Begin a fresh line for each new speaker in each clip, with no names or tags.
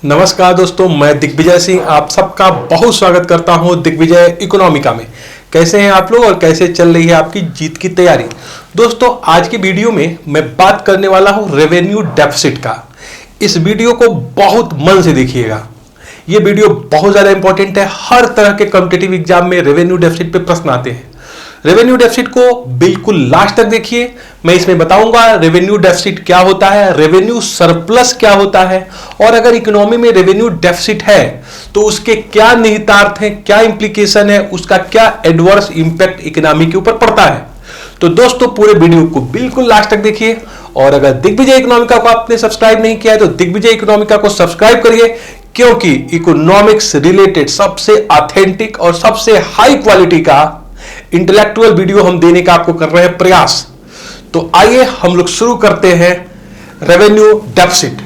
नमस्कार दोस्तों, मैं दिग्विजय सिंह आप सबका बहुत स्वागत करता हूं दिग्विजय इकोनॉमिका में। कैसे हैं आप लोग और कैसे चल रही है आपकी जीत की तैयारी। दोस्तों, आज की वीडियो में मैं बात करने वाला हूं रेवेन्यू डेफिसिट का। इस वीडियो को बहुत मन से देखिएगा। ये वीडियो बहुत ज्यादा इंपॉर्टेंट है। हर तरह के कॉम्पिटिटिव एग्जाम में रेवेन्यू डेफिसिट पे प्रश्न आते हैं। रेवेन्यू डेफिसिट को बिल्कुल लास्ट तक देखिए। मैं इसमें बताऊंगा रेवेन्यू डेफिसिट क्या होता है, रेवेन्यू सरप्लस क्या होता है, और अगर इकोनॉमी में रेवेन्यू डेफिसिट है तो उसके क्या निहितार्थ हैं, क्या इंप्लीकेशन है, उसका क्या एडवर्स इंपैक्ट इकोनॉमी के ऊपर पड़ता है। तो दोस्तों, पूरे वीडियो को बिल्कुल लास्ट तक देखिए। और अगर दिग्विजय इकोनॉमिका को आपने सब्सक्राइब नहीं किया है तो दिग्विजय इकोनॉमिका को सब्सक्राइब करिए, क्योंकि इकोनॉमिक्स रिलेटेड सबसे ऑथेंटिक और सबसे हाई क्वालिटी का इंटेलेक्चुअल वीडियो हम देने का आपको कर रहे हैं प्रयास। तो आइए हम लोग शुरू करते हैं रेवेन्यू डेफिसिट।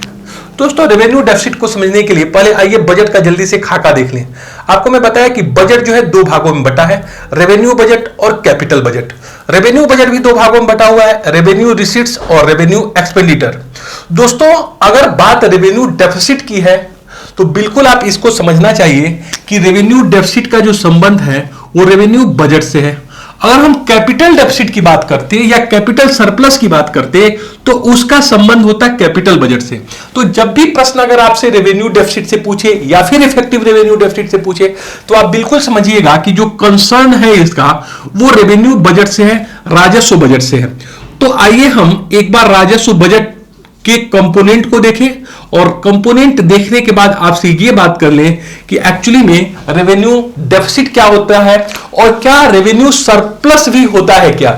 दोस्तों, रेवेन्यू डेफिसिट को समझने के लिए पहले आइए बजट का जल्दी से खाका देख लें। आपको मैं बताया कि बजट जो है दो भागों में बटा है, रेवेन्यू बजट और कैपिटल बजट। रेवेन्यू बजट भी दो भागों में बटा हुआ है, रेवेन्यू रिसीट्स और रेवेन्यू एक्सपेंडिचर। दोस्तों, अगर बात रेवेन्यू डेफिसिट की है तो बिल्कुल आप इसको समझना चाहिए कि रेवेन्यू डेफिसिट का जो संबंध है वो रेवेन्यू बजट से है। अगर हम कैपिटल डेफिसिट की बात करते हैं या कैपिटल सरप्लस की बात करते हैं तो उसका संबंध होता है कैपिटल बजट से। तो जब भी प्रश्न अगर आपसे रेवेन्यू डेफिसिट से पूछे या फिर इफेक्टिव रेवेन्यू डेफिसिट से पूछे तो आप बिल्कुल समझिएगा कि जो कंसर्न है इसका वो रेवेन्यू बजट से है, राजस्व बजट से है। तो आइए हम एक बार राजस्व बजट के कंपोनेंट को देखें और कंपोनेंट देखने के बाद आपसे ये बात कर लें कि एक्चुअली में रेवेन्यू डेफिसिट क्या होता है और क्या रेवेन्यू सरप्लस भी होता है क्या।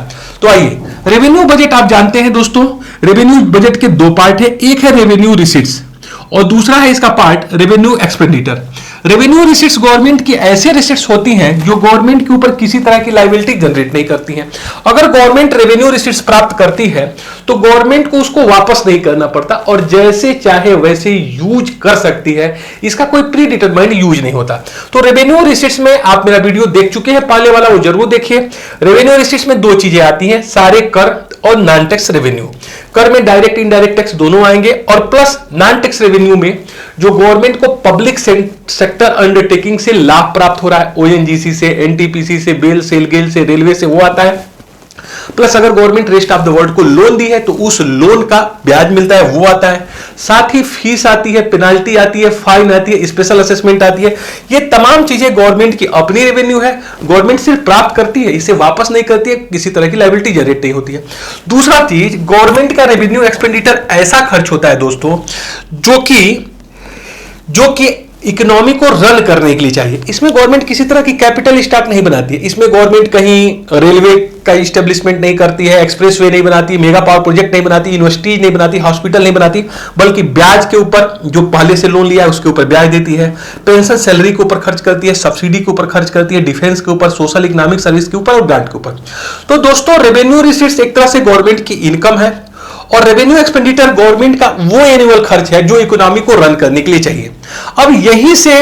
तो आइए, रेवेन्यू बजट आप जानते हैं दोस्तों, रेवेन्यू बजट के दो पार्ट है। एक है रेवेन्यू रिसीट्स और दूसरा है इसका part revenue expenditure. Revenue receipts government की ऐसे रिसीट्स होती हैं जो गवर्नमेंट के ऊपर किसी तरह की लायबिलिटी जनरेट नहीं करती हैं। अगर गवर्नमेंट रेवेन्यू रिसीट्स प्राप्त करती है तो गवर्नमेंट को उसको वापस नहीं करना पड़ता और जैसे चाहे वैसे यूज कर सकती है। इसका कोई प्री डिटरमाइंड यूज नहीं होता। तो रेवेन्यू रिसीट्स में आप मेरा वीडियो देख चुके हैं, पहले वाला वो जरूर देखिए। रेवेन्यू रिसीट्स में दो चीजें आती हैं, सारे कर और नॉन टैक्स रेवेन्यू। कर में डायरेक्ट इनडायरेक्ट टैक्स दोनों आएंगे और प्लस नॉन टैक्स रेवेन्यू में जो गवर्नमेंट को पब्लिक सेक्टर अंडरटेकिंग से लाभ प्राप्त हो रहा है, ओएनजीसी से, एनटीपीसी से, बेल सेल गेल से, रेलवे से, वो आता है। प्लस अगर government rest of the world को लोन दी है तो उस लोन का ब्याज मिलता है, वो आता है। साथ ही फीस आती है, पेनाल्टी आती है, फाइन आती है, स्पेशल असेसमेंट आती है। ये तमाम चीजें गवर्नमेंट की अपनी रेवेन्यू है, गवर्नमेंट सिर्फ प्राप्त करती है, इसे वापस नहीं करती है, किसी तरह की लायबिलिटी जनरेट नहीं होती है। दूसरा चीज, गवर्नमेंट का रेवेन्यू एक्सपेंडिचर ऐसा खर्च होता है दोस्तों जो कि इकोनॉमी को रन करने के लिए चाहिए। इसमें गवर्नमेंट किसी तरह की कैपिटल स्टॉक नहीं बनाती है। इसमें गवर्नमेंट कहीं रेलवे का इस्टेब्लिशमेंट नहीं करती है, एक्सप्रेसवे नहीं बनाती, मेगा पावर प्रोजेक्ट नहीं बनाती, यूनिवर्सिटी नहीं बनाती, हॉस्पिटल नहीं बनाती, बल्कि ब्याज के ऊपर जो पहले से लोन लिया है उसके ऊपर ब्याज देती है, पेंशन सैलरी के ऊपर खर्च करती है, सब्सिडी के ऊपर खर्च करती है, डिफेंस के ऊपर, सोशल इकोनॉमिक सर्विस के ऊपर और ग्रांट के ऊपर। तो दोस्तों, रेवेन्यू रिसीट्स एक तरह से गवर्नमेंट की इनकम है और रेवेन्यू एक्सपेंडिचर गवर्नमेंट का वो एनुअल खर्च है जो इकोनॉमी को रन करने के लिए चाहिए। अब यहीं से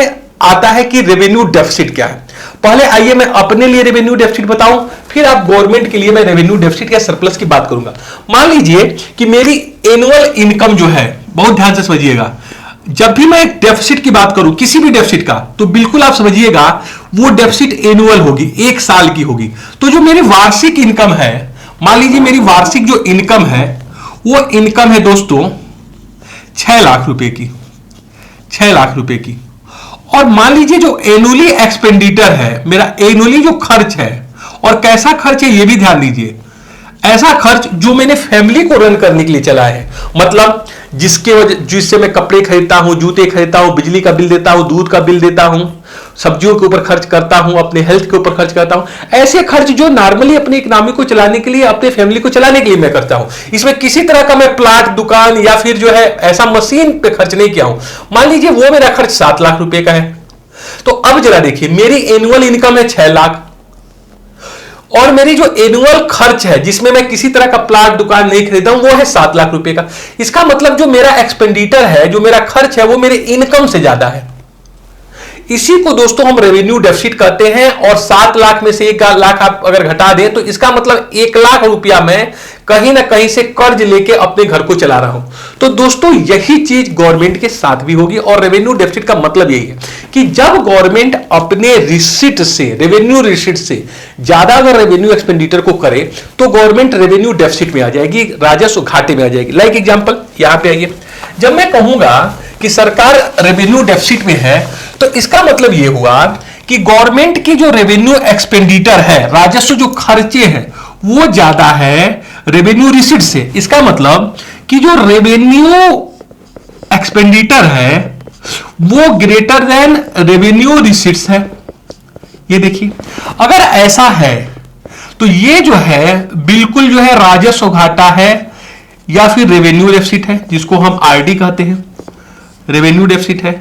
आता है कि रेवेन्यू डेफिसिट क्या है। पहले आइए मैं अपने लिए रेवेन्यू डेफिसिट बताऊं, फिर आप गवर्नमेंट के लिए मैं रेवेन्यू डेफिसिट या सरप्लस की बात करूंगा। मान लीजिए कि मेरी एनुअल इनकम जो है, बहुत ध्यान से समझिएगा, जब भी मैं एक डेफिसिट की बात करूं, किसी भी डेफिसिट का, तो बिल्कुल आप समझिएगा वो डेफिसिट एनुअल होगी, एक साल की होगी। तो जो मेरी वार्षिक इनकम है, मान लीजिए मेरी वार्षिक जो इनकम है वो इनकम है दोस्तों 6 लाख रुपए की, 6 लाख रुपए की। और मान लीजिए जो एनुअली एक्सपेंडिचर है, मेरा एनुअली जो खर्च है, और कैसा खर्च है ये भी ध्यान दीजिए, ऐसा खर्च जो मैंने फैमिली को रन करने के लिए चलाया है। मतलब जिससे मैं कपड़े खरीदता हूं, जूते खरीदता हूं, बिजली का बिल देता हूं, दूध का बिल देता हूं, सब्जियों के ऊपर खर्च करता हूं, अपने हेल्थ के ऊपर खर्च करता हूं। ऐसे खर्च जो नॉर्मली अपनी इकोनॉमी को चलाने के लिए, अपने फैमिली को चलाने के लिए मैं करता हूं। इसमें किसी तरह का मैं प्लाट, दुकान या फिर जो है ऐसा मशीन पे खर्च नहीं किया हूं। मान लीजिए वो मेरा खर्च 7 लाख रुपए का है। तो अब जरा देखिए, मेरी एनुअल इनकम है 6 लाख और मेरी जो एनुअल खर्च है जिसमें मैं किसी तरह का प्लाट, दुकान नहीं खरीदा हूं, वो है 7 लाख रुपए का। इसका मतलब जो मेरा एक्सपेंडिचर है, जो मेरा खर्च है, वो मेरे इनकम से ज्यादा है। इसी को दोस्तों हम रेवेन्यू डेफिसिट कहते हैं। और 7 लाख में से 1 लाख आप अगर घटा दें तो इसका मतलब 1 लाख रुपया मैं कहीं ना कहीं से कर्ज लेके अपने घर को चला रहा हूं। तो दोस्तों यही चीज गवर्नमेंट के साथ भी होगी। और रेवेन्यू डेफिसिट का मतलब यही है कि जब गवर्नमेंट अपने रिसीट से, रेवेन्यू रिसीट से ज्यादा अगर रेवेन्यू एक्सपेंडिचर को करे तो गवर्नमेंट रेवेन्यू डेफिसिट में आ जाएगी, राजस्व घाटे में आ जाएगी। लाइक एग्जांपल यहां पे आइए, जब मैं कहूंगा कि सरकार रेवेन्यू डेफिसिट में है तो इसका मतलब यह हुआ कि गवर्नमेंट की जो रेवेन्यू एक्सपेंडिचर है, राजस्व जो खर्चे हैं वो ज्यादा है रेवेन्यू रिसीट से। इसका मतलब कि जो रेवेन्यू एक्सपेंडिचर है वो ग्रेटर देन रेवेन्यू रिसीट्स है। ये देखिए, अगर ऐसा है तो ये जो है बिल्कुल जो है राजस्व घाटा है या फिर रेवेन्यू डेफिसिट है, जिसको हम आरडी कहते हैं, रेवेन्यू डेफिसिट है।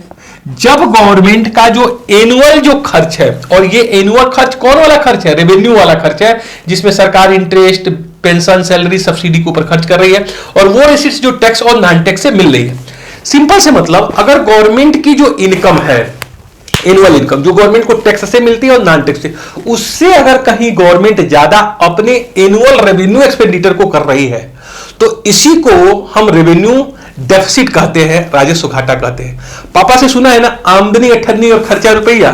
जब गवर्नमेंट का जो एनुअल जो खर्च है, और ये एनुअल खर्च कौन वाला खर्च है, रेवेन्यू वाला खर्च है, जिसमें सरकार इंटरेस्ट, पेंशन, सैलरी, सब्सिडी के ऊपर खर्च कर रही है, और वो रिसीट्स जो टैक्स और नॉन टैक्स से मिल रही है। सिंपल से मतलब अगर गवर्नमेंट की जो इनकम है, एनुअल इनकम जो गवर्नमेंट को टैक्स से मिलती है और नॉन टैक्स से, उससे अगर कहीं गवर्नमेंट ज्यादा अपने एनुअल रेवेन्यू एक्सपेंडिचर को कर रही है तो इसी को हम रेवेन्यू डेफिसिट कहते हैं, राजस्व घाटा कहते हैं। पापा से सुना है ना, आमदनी 98 और खर्चा रुपया।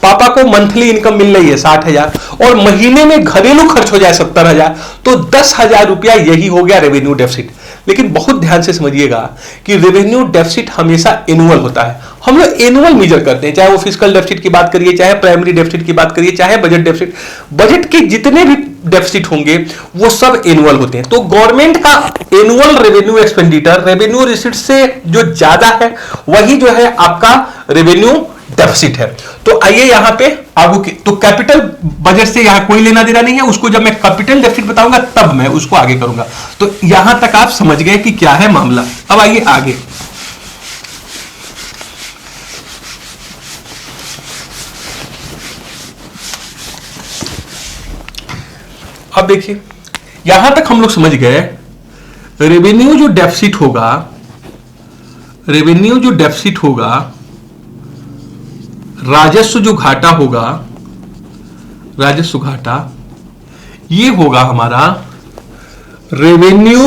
पापा को मंथली इनकम मिल रही है 60,000 और महीने में घरेलू खर्च हो जाए 70,000, तो 10,000 रुपया यही हो गया रेवेन्यू डेफिसिट। लेकिन बहुत ध्यान से समझिएगा कि रेवेन्यू डेफिसिट हमेशा एनुअल होता है। हम लोग एनुअल मेजर करते हैं, चाहे वो फिस्कल डेफिसिट की बात करिए, चाहे प्राइमरी डेफिसिट की बात करिए, चाहे बजट डेफिसिट। बजट के जितने भी डेफिसिट होंगे वो सब एनुअल होते हैं। तो गवर्नमेंट का annual revenue expenditure revenue receipt से जो ज्यादा है वही जो है आपका रेवेन्यू डेफिसिट है। तो आइए यहां पे आगू की, तो कैपिटल बजट से यहां कोई लेना देना नहीं है, उसको जब मैं कैपिटल डेफिसिट बताऊंगा तब मैं उसको आगे करूंगा। तो यहां तक आप समझ गए कि क्या है मामला। अब आइए आगे, अब देखिए यहां तक हम लोग समझ गए रेवेन्यू जो डेफिसिट होगा, रेवेन्यू जो डेफिसिट होगा, राजस्व जो घाटा होगा, राजस्व घाटा, ये होगा हमारा revenue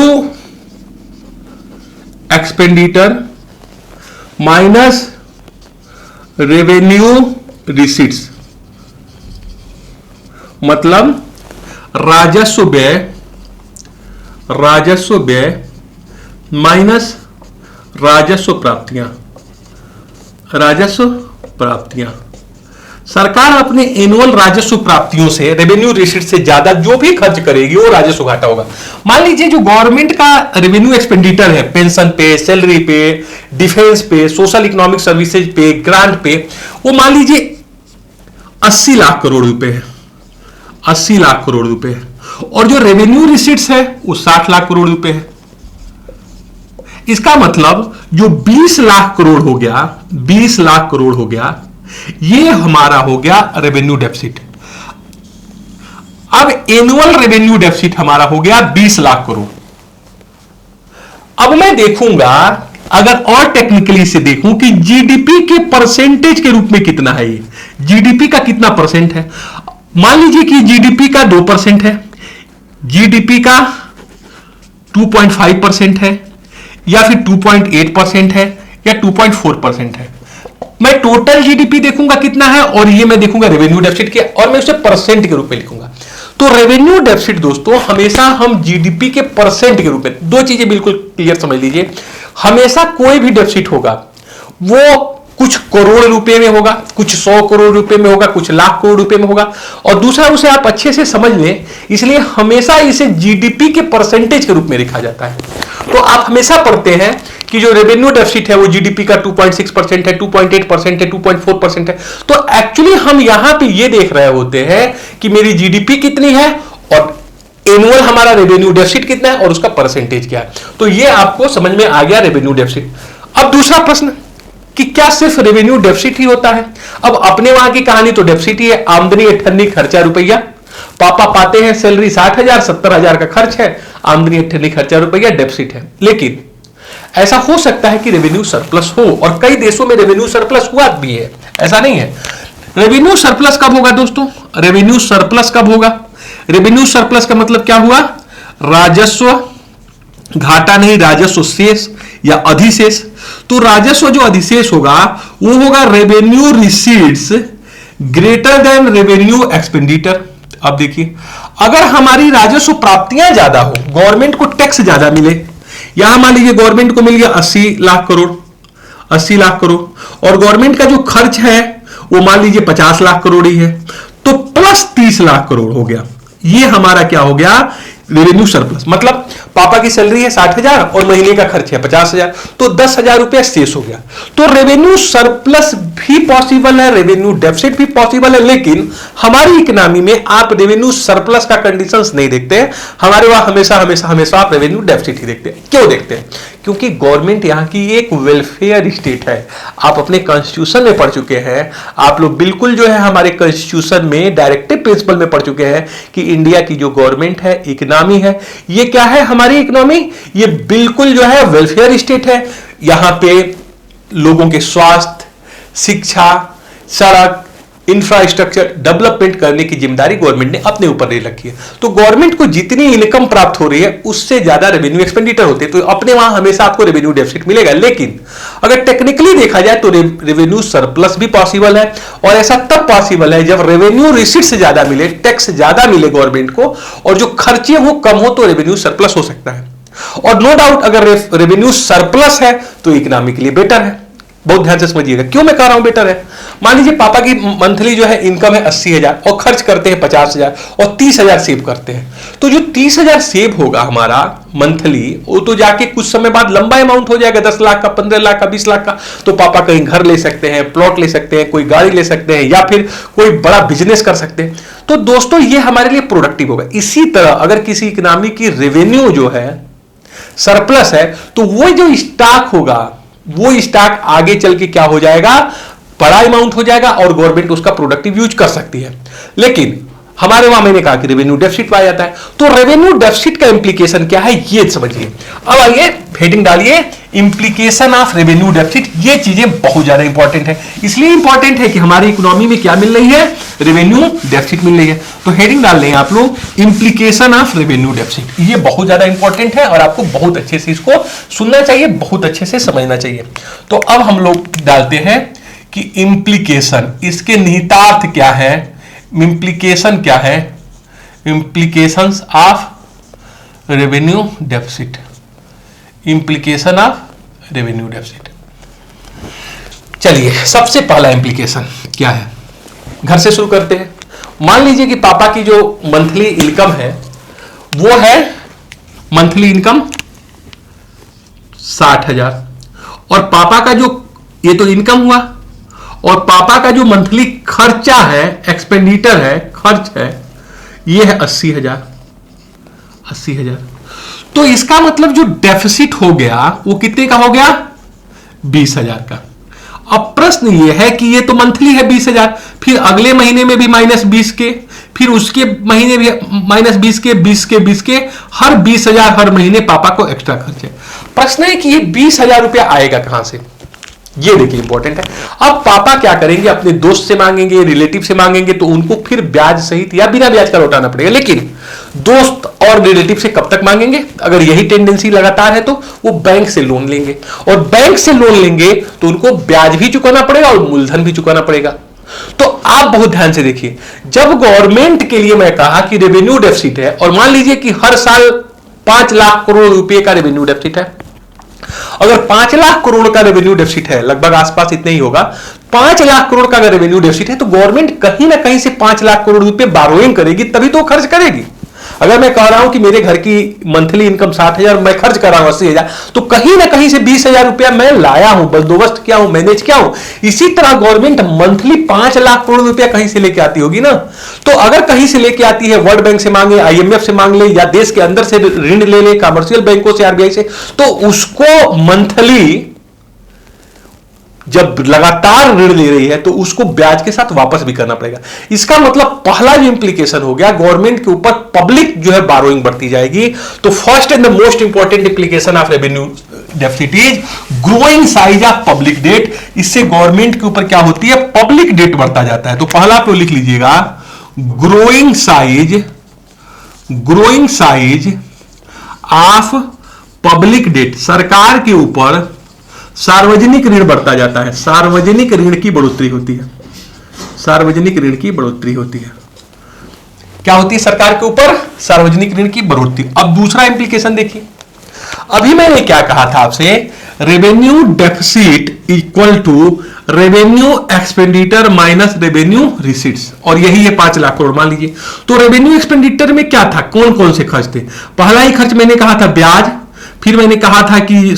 expenditure minus revenue receipts. मतलब राजस्व व्यय, राजस्व व्यय माइनस राजस्व प्राप्तियां, राजस्व प्राप्तियां। सरकार अपने एनुअल राजस्व प्राप्तियों से, रेवेन्यू रिसीट से ज्यादा जो भी खर्च करेगी वो राजस्व घाटा होगा। मान लीजिए जो गवर्नमेंट का रेवेन्यू एक्सपेंडिचर है, पेंशन पे, सैलरी पे, डिफेंस पे, सोशल इकोनॉमिक सर्विसेज पे, ग्रांट पे, वो मान लीजिए 80 लाख करोड़ रुपए है, 80 लाख करोड़ रुपए है। और जो रेवेन्यू रिसीट्स है वो 60 लाख करोड़ रुपए है। इसका मतलब जो 20 लाख करोड़ हो गया, 20 लाख करोड़ हो गया, ये हमारा हो गया रेवेन्यू डेफिसिट। अब एनुअल रेवेन्यू डेफिसिट हमारा हो गया 20 लाख करोड़। अब मैं देखूंगा, अगर और टेक्निकली से देखूं कि जीडीपी के परसेंटेज के रूप में कितना है, ये जीडीपी का कितना परसेंट है। मान लीजिए कि जीडीपी का 2% है, जीडीपी का 2.5% है, या फिर 2.8% है, या 2.4% है। मैं टोटल जीडीपी देखूंगा कितना है, और ये मैं देखूंगा रेवेन्यू डेफिसिट के, और मैं उसे परसेंट के रूप में लिखूंगा। तो रेवेन्यू डेफिसिट दोस्तों हमेशा हम जीडीपी के परसेंट के रूप में, दो चीजें बिल्कुल क्लियर समझ लीजिए, हमेशा कोई भी डेफिसिट होगा वो कुछ करोड़ रुपए में होगा, कुछ 100 करोड़ रुपए में होगा, कुछ लाख करोड़ रुपए में होगा, और दूसरा उसे आप अच्छे से समझ लें, इसलिए हमेशा इसे जीडीपी के परसेंटेज के रूप में लिखा जाता है। तो आप हमेशा पढ़ते हैं कि जो रेवेन्यू डेफिसिट है वो जीडीपी का 2.6% है, 2.8% है, 2.4% है। तो एक्चुअली हम यहां पे ये देख रहे होते हैं कि मेरी जीडीपी कितनी है और एनुअल हमारा रेवेन्यू डेफिसिट कितना है और उसका परसेंटेज क्या है। तो ये आपको समझ में आ गया रेवेन्यू डेफिसिट। अब दूसरा प्रश्न कि क्या सिर्फ रेवेन्यू डेफिसिट ही होता है। अब अपने वहां की कहानी तो डेफिसिट ही है, आमदनी 98 खर्चा रुपया। पापा पाते हैं सैलरी 60,000, 70,000 का खर्च है, आमदनी 98 खर्चा रुपया डेफिसिट है। लेकिन ऐसा हो सकता है कि रेवेन्यू सरप्लस हो, और कई देशों में रेवेन्यू सरप्लस हुआ भी है, ऐसा नहीं है। रेवेन्यू सरप्लस कब होगा दोस्तों? रेवेन्यू सरप्लस कब होगा? रेवेन्यू सरप्लस का मतलब क्या हुआ? राजस्व घाटा नहीं, राजस्व शेष या अधिशेष। तो राजस्व जो अधिशेष होगा वो होगा revenue receipts greater than revenue expenditure. अब देखिए, अगर हमारी राजस्व प्राप्तियां ज्यादा हो, गवर्नमेंट को टैक्स ज्यादा मिले, यहां मान लीजिए गवर्नमेंट को मिल गया 80 लाख करोड़, 80 लाख करोड़, और गवर्नमेंट का जो खर्च है वो मान लीजिए 50 लाख करोड़ ही है, तो प्लस 30 लाख करोड़ हो गया। ये हमारा क्या हो गया? Revenue surplus. मतलब पापा की सैलरी है 60,000 और महीने का खर्च है 50,000, तो 10,000 रुपया शेष हो गया। तो रेवेन्यू सरप्लस भी पॉसिबल है, रेवेन्यू डेफिसिट भी पॉसिबल है, लेकिन हमारी इकोनॉमी में आप रेवेन्यू सरप्लस का कंडीशंस नहीं देखते हैं। हमारे वहां हमेशा हमेशा हमेशा आप रेवेन्यू डेफिसिट ही देखते हैं। क्यों देखते हैं? क्योंकि गवर्नमेंट यहां की एक वेलफेयर स्टेट है। आप अपने कॉन्स्टिट्यूशन में पढ़ चुके हैं, आप लोग बिल्कुल जो है हमारे कॉन्स्टिट्यूशन में डायरेक्टिव प्रिंसिपल में पढ़ चुके हैं कि इंडिया की जो गवर्नमेंट है, इकोनॉमी है, ये क्या है? हमारी इकोनॉमी ये बिल्कुल जो है वेलफेयर स्टेट है। यहां पे लोगों के स्वास्थ्य, शिक्षा, सड़क, इंफ्रास्ट्रक्चर डेवलपमेंट करने की जिम्मेदारी गवर्नमेंट ने अपने ऊपर ले रखी है। तो गवर्नमेंट को जितनी इनकम प्राप्त हो रही है उससे ज्यादा रेवेन्यू एक्सपेंडिचर होते हैं, तो अपने वहां हमेशा आपको रेवेन्यू डेफिसिट मिलेगा। लेकिन अगर टेक्निकली देखा जाए तो रेवेन्यू सरप्लस भी पॉसिबल है, और ऐसा तब पॉसिबल है जब रेवेन्यू रिसीट से ज्यादा मिले, टैक्स ज्यादा मिले गवर्नमेंट को, और जो खर्चे हो कम हो, तो रेवेन्यू सरप्लस हो सकता है। और नो डाउट अगर रेवेन्यू सरप्लस है तो इकोनॉमी के लिए बेटर है। बहुत ध्यान से समझिएगा क्यों मैं कह रहा हूं बेटर है। मान लीजिए पापा की मंथली जो है इनकम है 80,000 और खर्च करते हैं 50,000 और 30,000 सेव करते हैं, तो जो 30,000 सेव होगा हमारा मंथली, वो तो जाके कुछ समय बाद लंबा अमाउंट हो जाएगा, 10 लाख का, 15 लाख का, 20 लाख का। तो पापा कहीं घर ले सकते हैं, प्लॉट ले सकते हैं, कोई गाड़ी ले सकते हैं, या फिर कोई बड़ा बिजनेस कर सकते हैं। तो दोस्तों ये हमारे लिए प्रोडक्टिव होगा। इसी तरह अगर किसी इकोनॉमी की रेवेन्यू जो है सरप्लस है, तो वो जो स्टॉक होगा, वो स्टॉक आगे चल के क्या हो जाएगा? बड़ा अमाउंट हो जाएगा और गवर्नमेंट उसका प्रोडक्टिव यूज कर सकती है। लेकिन हमारे वहां मैंने कहा कि रेवेन्यू डेफिसिट पाया जाता है, तो रेवेन्यू डेफिसिट का इंप्लीकेशन क्या है ये समझिए। अब आइए हेडिंग डालिए, इंप्लीकेशन ऑफ रेवेन्यू डेफिसिट। ये चीजें बहुत ज्यादा इंपॉर्टेंट है, इसलिए इंपॉर्टेंट है कि हमारी इकोनॉमी में क्या मिल रही है? रेवेन्यू डेफिसिट मिल रही है। तो हेडिंग डाल लें आप लोग, इंप्लीकेशन ऑफ रेवेन्यू डेफिसिट। ये बहुत ज्यादा इंपॉर्टेंट है और आपको बहुत अच्छे से इसको सुनना चाहिए, बहुत अच्छे से समझना चाहिए। तो अब हम लोग डालते हैं कि इंप्लीकेशन, इसके निहितार्थ क्या है, इंप्लीकेशन क्या है, implications of revenue deficit, implication of revenue deficit. चलिए सबसे पहला इंप्लीकेशन क्या है, घर से शुरू करते हैं। मान लीजिए कि पापा की जो मंथली इनकम है वो है मंथली इनकम 60,000, और पापा का जो ये तो इनकम हुआ, और पापा का जो मंथली खर्चा है, एक्सपेंडिचर है, खर्च है, ये है 80,000। 80,000, तो इसका मतलब जो डेफिसिट हो गया वो कितने का हो गया? 20,000 का। अब प्रश्न ये है कि ये तो मंथली है 20,000, फिर अगले महीने में भी -20 के, फिर उसके महीने भी -20 के, 20 के, 20 के, हर 20,000 हर महीने पापा को एक्स्ट्रा खर्च है। प्रश्न है कि ये 20,000 रुपया आएगा कहां से? ये देखिए इंपॉर्टेंट है। अब पापा क्या करेंगे? अपने दोस्त से मांगेंगे, रिलेटिव से मांगेंगे, तो उनको फिर ब्याज सहित या बिना ब्याज का लौटाना पड़ेगा। लेकिन दोस्त और रिलेटिव से कब तक मांगेंगे? अगर यही टेंडेंसी लगातार है तो वो बैंक से लोन लेंगे, और बैंक से लोन लेंगे तो उनको ब्याज भी चुकाना पड़ेगा और मूलधन भी चुकाना पड़ेगा। तो आप बहुत ध्यान से देखिए, जब गवर्नमेंट के लिए मैं कहा कि रेवेन्यू डेफिसिट है, और मान लीजिए कि हर साल 5 लाख करोड़ रुपए का रेवेन्यू डेफिसिट है, अगर 5 लाख करोड़ का रेवेन्यू डेफिसिट है, लगभग आसपास इतना ही होगा, 5 लाख करोड़ का अगर रेवेन्यू डेफिसिट है, तो गवर्नमेंट कहीं ना कहीं से 5 लाख करोड़ रुपए बारोइंग करेगी, तभी तो खर्च करेगी। अगर मैं कह रहा हूं कि मेरे घर की मंथली इनकम 60,000, मैं खर्च कर रहा हूं 80,000, तो कहीं ना कहीं से 20,000 रुपया मैं लाया हूं, बंदोबस्त किया हूं, मैनेज किया हूं। इसी तरह गवर्नमेंट मंथली 5 लाख करोड़ रुपया कहीं से लेके आती होगी ना। तो अगर कहीं से लेके आती है, वर्ल्ड बैंक से मांगे, IMF से मांग ले, या देश के अंदर से ऋण ले ले, कमर्शियल बैंकों से, RBI से, तो उसको मंथली जब लगातार ऋण ले रही है तो उसको ब्याज के साथ वापस भी करना पड़ेगा। इसका मतलब पहला जो इंप्लीकेशन हो गया, गवर्नमेंट के ऊपर पब्लिक जो है बारोइंग बढ़ती जाएगी। तो first and the most important implication of revenue deficit is growing size of public debt. इससे गवर्नमेंट के ऊपर क्या होती है, पब्लिक डेट बढ़ता जाता है। तो पहला पे लिख लीजिएगा growing size of public debt. सरकार के ऊपर सार्वजनिक ऋण बढ़ता जाता है, सार्वजनिक ऋण की बढ़ोतरी होती है, सार्वजनिक ऋण की बढ़ोतरी होती है। क्या होती है सरकार के ऊपर, सार्वजनिक ऋण की बढ़ोतरी। अब दूसरा इंप्लीकेशन देखिए, अभी मैंने क्या कहा था आपसे, revenue deficit equal to revenue expenditure minus revenue receipts, और यही है 5 लाख करोड़ मान लीजिए। तो रेवेन्यू एक्सपेंडिचर में क्या था, कौन कौन से खर्च थे। पहला ही खर्च मैंने कहा था ब्याज, फिर मैंने कहा था कि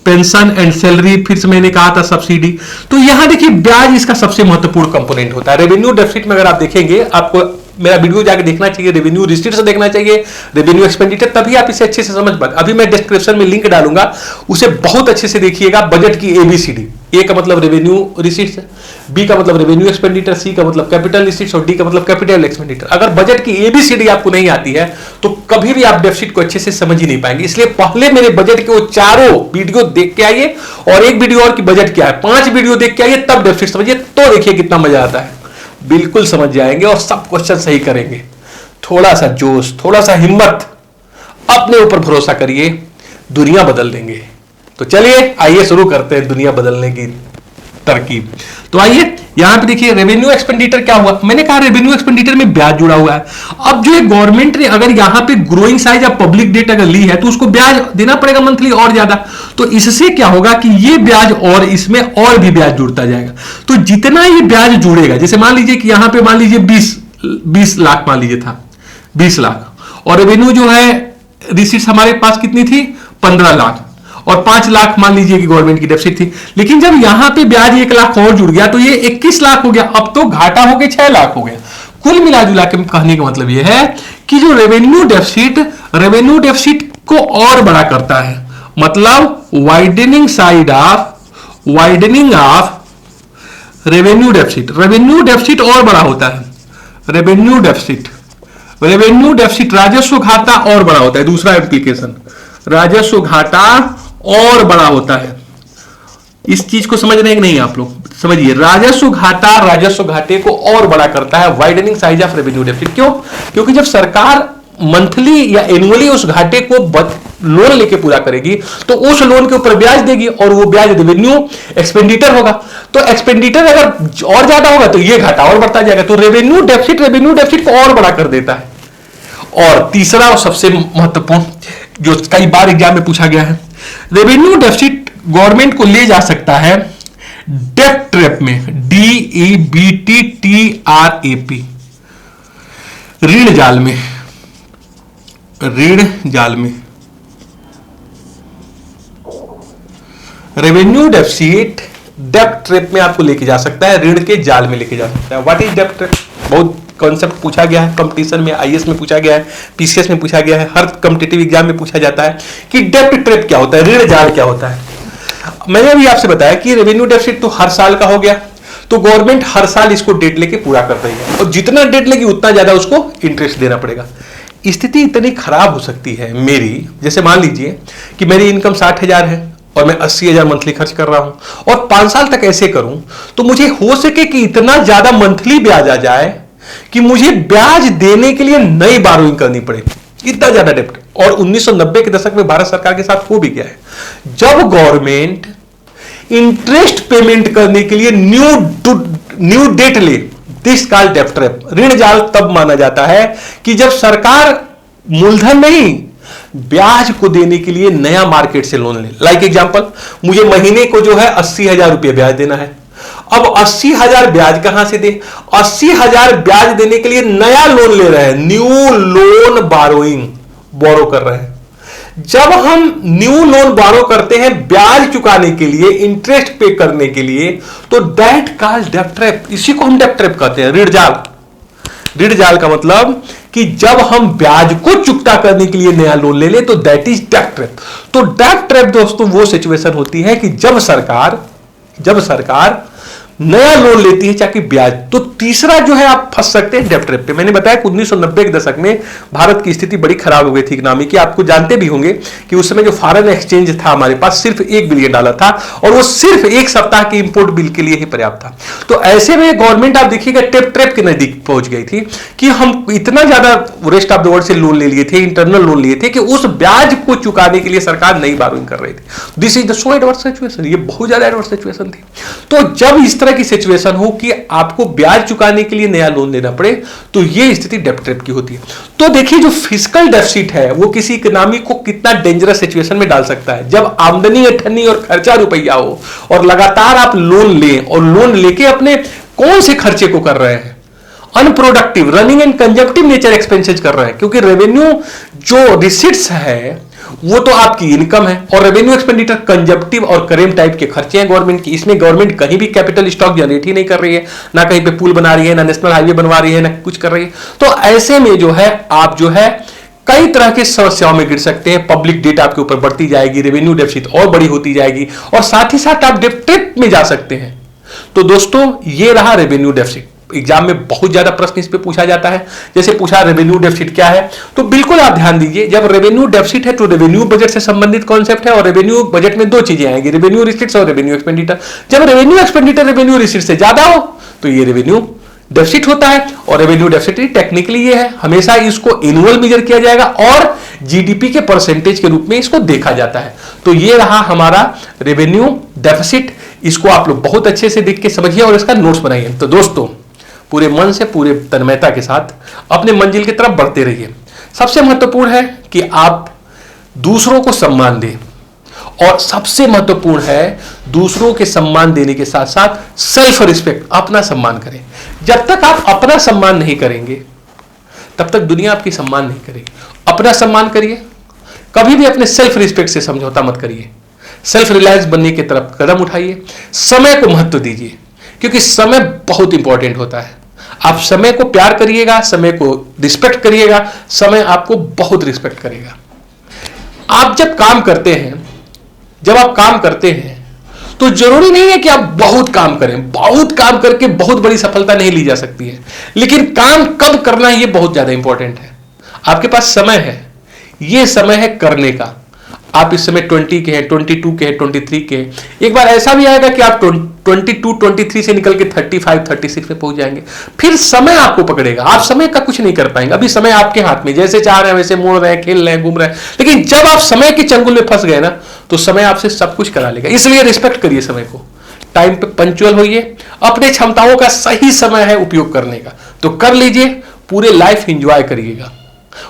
पेंशन एंड सैलरी, फिर से मैंने कहा था सब्सिडी। तो यहां देखिए ब्याज इसका सबसे महत्वपूर्ण कंपोनेंट होता है। रेवेन्यू डेफिसिट में अगर आप देखेंगे, आपको मेरा वीडियो जाके देखना चाहिए, रेवेन्यू रिसीट्स देखना चाहिए, रेवेन्यू एक्सपेंडिचर, तभी आप इसे अच्छे से समझ पाते। अभी मैं डिस्क्रिप्शन में लिंक डालूंगा, उसे बहुत अच्छे से देखिएगा। बजट की एबीसीडी, ए का मतलब रेवेन्यू रिसीट्स, बी का मतलब रेवेन्यू एक्सपेंडिचर, सी का मतलब कैपिटल रिसीट्स और डी का मतलब कैपिटल एक्सपेंडिचर। अगर बजट की एबीसीडी आपको नहीं आती है तो कभी भी आप डेफिसिट को अच्छे से समझ ही नहीं पाएंगे। इसलिए पहले मेरे बजट के वो चारों वीडियो देख के आइए, और एक वीडियो और की बजट क्या है, 5 वीडियो देख के आइए, तब डेफिसिट समझिए। तो देखिए कितना मजा आता है, बिल्कुल समझ जाएंगे और सब क्वेश्चन सही करेंगे। थोड़ा सा जोश, थोड़ा सा हिम्मत, अपने ऊपर भरोसा करिए, दुनिया बदल देंगे। तो चलिए आइए शुरू करते हैं दुनिया बदलने की तरकीब। तो आइए यहां पे देखिए रेवेन्यू एक्सपेंडिचर क्या हुआ, मैंने कहा रेवेन्यू एक्सपेंडिचर में ब्याज जुड़ा हुआ है। अब जो गवर्नमेंट ने अगर यहां पे growing size of public debt अगर ली है तो उसको ब्याज देना पड़ेगा मंथली और ज्यादा। तो इससे क्या होगा कि ये ब्याज और इसमें और भी ब्याज जुड़ता जाएगा। तो जितना ये ब्याज जुड़ेगा, जैसे मान लीजिए कि यहां पे मान लीजिए 20 लाख मान लीजिए था, 20 लाख, और रेवेन्यू जो है रिसीट्स हमारे पास कितनी थी, 15 लाख, और 5 लाख मान लीजिए कि गवर्नमेंट की डेफिसिट थी। लेकिन जब यहां पे ब्याज 1 लाख और जुड़ गया तो ये 21 लाख हो गया। अब तो घाटा हो गया 6 लाख हो गया। कुल मिला जुला के कहने का मतलब यह है कि जो रेवेन्यू डेफिसिट को और बड़ा करता है, मतलब वाइडनिंग ऑफ रेवेन्यू डेफिसिट और बड़ा होता है। रेवेन्यू डेफिसिट राजस्व घाटा और बड़ा होता है। दूसरा एप्लीकेशन, राजस्व घाटा और बड़ा होता है। इस चीज को समझ रहे हैं कि नहीं आप लोग, समझिए। राजस्व घाटा राजस्व घाटे को और बड़ा करता है, widening size of revenue deficit. क्यों? क्योंकि जब सरकार मंथली या एनुअली उस घाटे को लोन लेके पूरा करेगी तो उस लोन के ऊपर ब्याज देगी, और वो ब्याज रेवेन्यू एक्सपेंडिचर होगा। तो एक्सपेंडिचर अगर और ज्यादा होगा तो ये घाटा और बढ़ता जाएगा। तो रेवेन्यू डेफिसिट को और बड़ा कर देता है। और तीसरा और सबसे महत्वपूर्ण, जो कई बार एग्जाम में पूछा गया है, रेवेन्यू डेफिसिट गवर्नमेंट को ले जा सकता है डेब्ट ट्रैप में, DEBTTRAP, ऋण जाल में। रेवेन्यू डेफिसिट डेब्ट ट्रैप में आपको लेके जा सकता है, ऋण के जाल में लेके जा सकता है। व्हाट इज डेब्ट ट्रैप? बहुत कॉन्सेप्ट पूछा गया है कंपटीशन में, आईएएस में पूछा गया है, पीसीएस में पूछा गया है, हर कॉम्पिटिटिव एग्जाम में पूछा जाता है कि डेब्ट ट्रैप क्या होता है, ऋण जाल क्या होता है। मैंने अभी आपसे बताया कि रेवेन्यू डेफिसिट तो हर साल का हो गया, तो गवर्नमेंट हर साल इसको डेट लेके पूरा कर रही है, और जितना डेट लेगी उतना ज्यादा उसको इंटरेस्ट देना पड़ेगा। स्थिति इतनी खराब हो सकती है मेरी, जैसे मान लीजिए कि मेरी इनकम 60,000 है और मैं 80,000 मंथली खर्च कर रहा हूं, और 5 साल तक ऐसे करूं तो मुझे हो सके कि इतना ज्यादा मंथली ब्याज आ जाए कि मुझे ब्याज देने के लिए नई बोरोइंग करनी पड़े, इतना ज्यादा डेब्ट। और 1990 के दशक में भारत सरकार के साथ हो भी गया है, जब गवर्नमेंट इंटरेस्ट पेमेंट करने के लिए न्यू डेट ले, दिस कॉल्ड डेब्ट ट्रैप। ऋण जाल तब माना जाता है कि जब सरकार मूलधन नहीं, ब्याज को देने के लिए नया मार्केट से लोन ले। लाइक एग्जांपल, मुझे महीने को जो है 80,000 रुपये ब्याज देना है। अब 80,000 ब्याज कहां से दे? 80,000 ब्याज देने के लिए नया लोन ले रहे हैं, न्यू लोन बोरो कर रहे हैं। जब हम न्यू लोन बोरो करते हैं ब्याज चुकाने के लिए, इंटरेस्ट पे करने के लिए, तो दैट कॉल्ड डेब्ट ट्रैप। इसी को हम डेब्ट ट्रैप कहते हैं, ऋण जाल। ऋण जाल का मतलब कि जब हम ब्याज को चुकता करने के लिए नया लोन ले ले तो दैट इज डेब्ट ट्रैप। तो डेब्ट ट्रैप दोस्तों वो सिचुएशन होती है कि जब सरकार नया लोन लेती है चाहे ब्याज। तो तीसरा जो है आप फंस सकते हैं डेब्ट ट्रैप पे। मैंने बताया कि 1990 के दशक में भारत की स्थिति बड़ी खराब हो गई थी इकोनॉमी की। आपको जानते भी होंगे कि उस समय जो फॉरेन एक्सचेंज था हमारे पास सिर्फ $1 बिलियन था और वो सिर्फ एक सप्ताह के इंपोर्ट बिल के लिए ही पर्याप्त था। तो ऐसे में गवर्नमेंट आप देखिएगा डेब्ट ट्रैप के नजदीक पहुंच गई थी कि हम इतना ज्यादा रेस्ट ऑफ द वर्ल्ड से लोन ले लिए थे, इंटरनल लोन लिए थे कि उस ब्याज को चुकाने के लिए सरकार नई बोरोइंग कर रही थी। This is the so adverse situation. ये बहुत ज्यादा एडवर्स सिचुएशन थी। तो जब इस तरह की सिचुएशन हो कि आपको ब्याज चुकाने के लिए नया लोन लेना पड़े तो यह स्थिति डेब्ट ट्रैप की होती है। तो देखिए जो फिस्कल डेफिसिट है वो किसी इकोनॉमी को कितना डेंजरस सिचुएशन में डाल सकता है। जब आमदनी अठन्नी और खर्चा रुपया हो और लगातार आप लोन लें और लोन लेके अपने कौन से खर्चे को कर रहे हैं, unproductive running and consumptive nature expenses कर रहे हैं। क्योंकि रेवेन्यू जो रिसीट्स है वो तो आपकी इनकम है और रेवेन्यू एक्सपेंडिचर कंजप्टिव और करेंट टाइप के खर्चे हैं गवर्नमेंट की। इसमें गवर्नमेंट कहीं भी कैपिटल स्टॉक जनरेट ही नहीं कर रही है, ना कहीं पे पुल बना रही है, ना नेशनल हाईवे बनवा रही है, ना कुछ कर रही है। तो ऐसे में जो है आप जो है कई तरह की समस्याओं में गिर सकते हैं। पब्लिक डेट आपके ऊपर बढ़ती जाएगी, रेवेन्यू डेफिसिट और बड़ी होती जाएगी और साथ ही साथ आप डेब्ट ट्रैप में जा सकते हैं। तो दोस्तों ये रहा रेवेन्यू डेफिसिट। एग्जाम में बहुत ज्यादा प्रश्न इस पे पूछा जाता है। जैसे पूछा रेवेन्यू डेफिसिट क्या है, तो बिल्कुल आप ध्यान दीजिए, जब रेवेन्यू डेफिसिट है तो रेवेन्यू बजट से संबंधित कॉन्सेप्ट है और रेवेन्यू बजट में दो चीजें आएंगी, रेवेन्यू रिसीट्स और रेवेन्यू एक्सपेंडिचर। जब रेवेन्यू एक्सपेंडिचर रेवेन्यू रिसीट से ज्यादा हो तो ये रेवेन्यू डेफिसिट होता है और रेवेन्यू डेफिसिट टेक्निकली ये है, हमेशा इसको एनुअल मेजर किया जाएगा और जीडीपी के परसेंटेज के रूप में इसको देखा जाता है। तो ये रहा हमारा रेवेन्यू डेफिसिट। इसको आप लोग बहुत अच्छे से देख के समझिए और इसका नोट्स बनाइए। तो दोस्तों पूरे मन से पूरे तन्मयता के साथ अपने मंजिल की तरफ बढ़ते रहिए। सबसे महत्वपूर्ण है कि आप दूसरों को सम्मान दें और सबसे महत्वपूर्ण है दूसरों के सम्मान देने के साथ साथ सेल्फ रिस्पेक्ट, अपना सम्मान करें। जब तक आप अपना सम्मान नहीं करेंगे तब तक दुनिया आपकी सम्मान नहीं करेगी। अपना सम्मान करिए, कभी भी अपने सेल्फ रिस्पेक्ट से समझौता मत करिए। सेल्फ रिलायंस बनने की तरफ कदम उठाइए। समय को महत्व दीजिए क्योंकि समय बहुत इंपॉर्टेंट होता है। आप समय को प्यार करिएगा, समय को रिस्पेक्ट करिएगा, समय आपको बहुत रिस्पेक्ट करेगा। आप जब काम करते हैं, जब आप काम करते हैं तो जरूरी नहीं है कि आप बहुत काम करें। बहुत काम करके बहुत बड़ी सफलता नहीं ली जा सकती है, लेकिन काम कब करना है ये बहुत ज्यादा इंपॉर्टेंट है। आपके पास समय है, ये समय है करने का। आप इस समय 20 के हैं, 22 के हैं, 23 के हैं। एक बार ऐसा भी आएगा कि आप 22, 23 से निकल के 35, 36 में पहुंच जाएंगे। फिर समय आपको पकड़ेगा, आप समय का कुछ नहीं कर पाएंगे। अभी समय आपके हाथ में, जैसे चाह रहे हैं वैसे मोड़ रहे हैं, खेल रहे हैं, घूम रहे हैं। लेकिन जब आप समय के चंगुल में फंस गए ना तो समय आपसे सब कुछ करा लेगा। इसलिए रिस्पेक्ट करिए समय को, टाइम पे पंक्चुअल होइए, अपने क्षमताओं का सही समय है उपयोग करने का तो कर लीजिए, पूरे लाइफ एंजॉय करिएगा।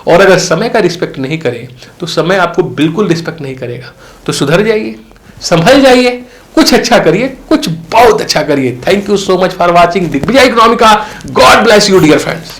और अगर समय का रिस्पेक्ट नहीं करें तो समय आपको बिल्कुल रिस्पेक्ट नहीं करेगा। तो सुधर जाइए, संभल जाइए, कुछ अच्छा करिए, कुछ बहुत अच्छा करिए। Thank you so much for watching Digvijay Economica. God bless you dear friends.